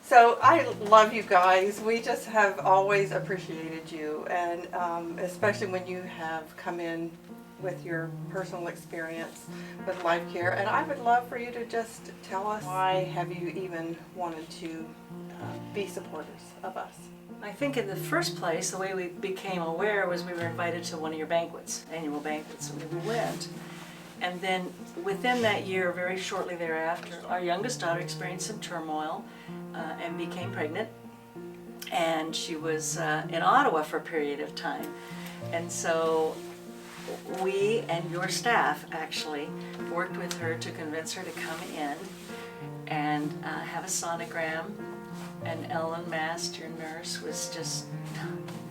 So I love you guys. We just have always appreciated you, and especially when you have come in with your personal experience with LifeCare. And I would love for you to just tell us, why have you even wanted to be supporters of us? I think in the first place, the way we became aware was we were invited to one of your banquets, annual banquets, and we went. And then within that year, very shortly thereafter, our youngest daughter experienced some turmoil and became pregnant. And she was in Ottawa for a period of time. And so we and your staff actually worked with her to convince her to come in and have a sonogram. And Ellen Mast, your nurse, was just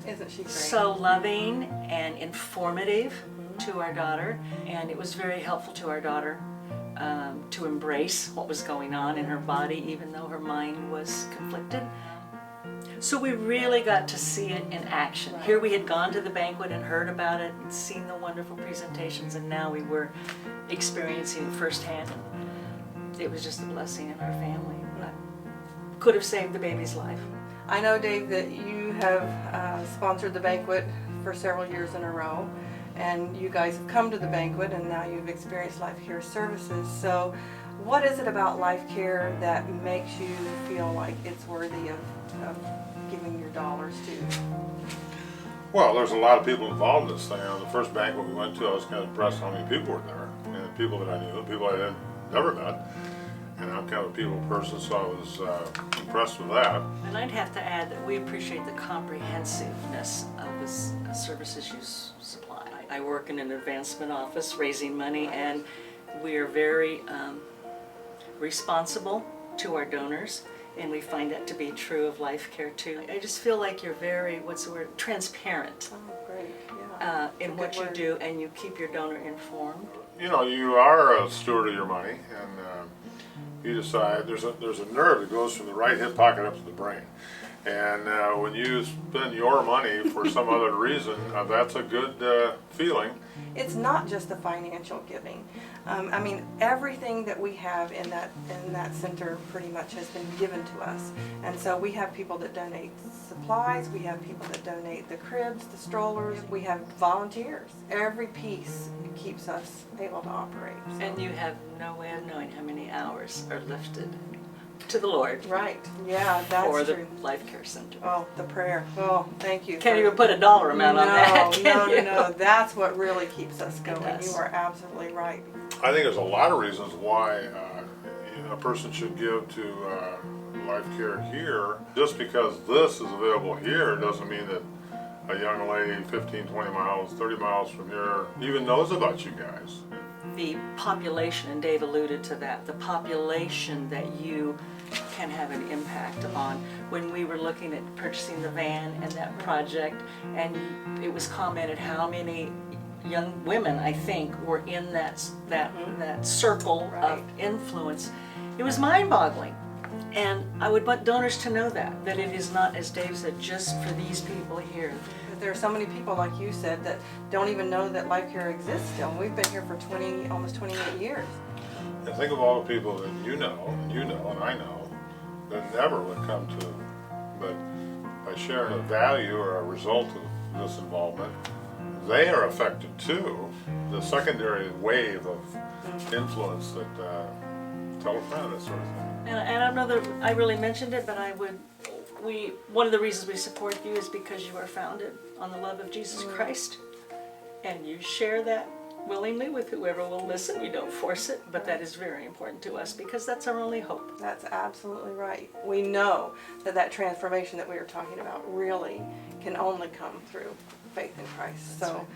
Isn't she great? so loving and informative to our daughter, and it was very helpful to our daughter to embrace what was going on in her body, even though her mind was conflicted. So we really got to see it in action. Right. Here we had gone to the banquet and heard about it and seen the wonderful presentations, and now we were experiencing it firsthand. It was just a blessing in our family. Could have saved the baby's life. I know, Dave, that you have sponsored the banquet for several years in a row, and you guys have come to the banquet, and now you've experienced LifeCare services. So what is it about LifeCare that makes you feel like it's worthy of giving your dollars to? Well, there's a lot of people involved in this thing. On the first banquet we went to, I was kind of impressed how many people were there, and people that I knew, people I had never met. And I'm kind of a people person, so I was impressed with that. And I'd have to add that we appreciate the comprehensiveness of the services you supply. I work in an advancement office raising money, and we are very responsible to our donors, and we find that to be true of LifeCare too. I just feel like you're very, what's the word, transparent Oh, great, yeah. in what you do, and you keep your donor informed. You know, you are a steward of your money, and you decide there's a nerve that goes from the right hip pocket up to the brain, and when you spend your money for some other reason, that's a good feeling. It's not just the financial giving. I mean, everything that we have in that center pretty much has been given to us. And so we have people that donate supplies, we have people that donate the cribs, the strollers, we have volunteers. Every piece keeps us able to operate. So. And you have no way of knowing how many hours are lifted to the Lord. Right, yeah, that's for the true. LifeCare Center. Oh, the prayer. Oh, thank you. Can't even put a dollar amount on that, can you? No, that's what really keeps us going. does. You are absolutely right. I think there's a lot of reasons why a person should give to LifeCare here. Just because this is available here doesn't mean that a young lady 15, 20 miles, 30 miles from here even knows about you guys. The population, and Dave alluded to that, the population that you can have an impact on. When we were looking at purchasing the van and that project, and it was commented how many young women, I think, were in that circle of influence. It was mind-boggling. And I would want donors to know that it is not, as Dave said, just for these people here. There are so many people, like you said, that don't even know that LifeCare exists still. We've been here for almost 28 years. And think of all the people that you know, and I know, that never would come to, but by sharing a value or a result of this involvement, they are affected too. The secondary wave of influence that tell a friend, that sort of thing. And I don't know that I really mentioned it, but one of the reasons we support you is because you are founded on the love of Jesus Christ, and you share that willingly with whoever will listen. We don't force it, but that is very important to us because that's our only hope. That's absolutely right. We know that transformation that we were talking about really can only come through faith in Christ. So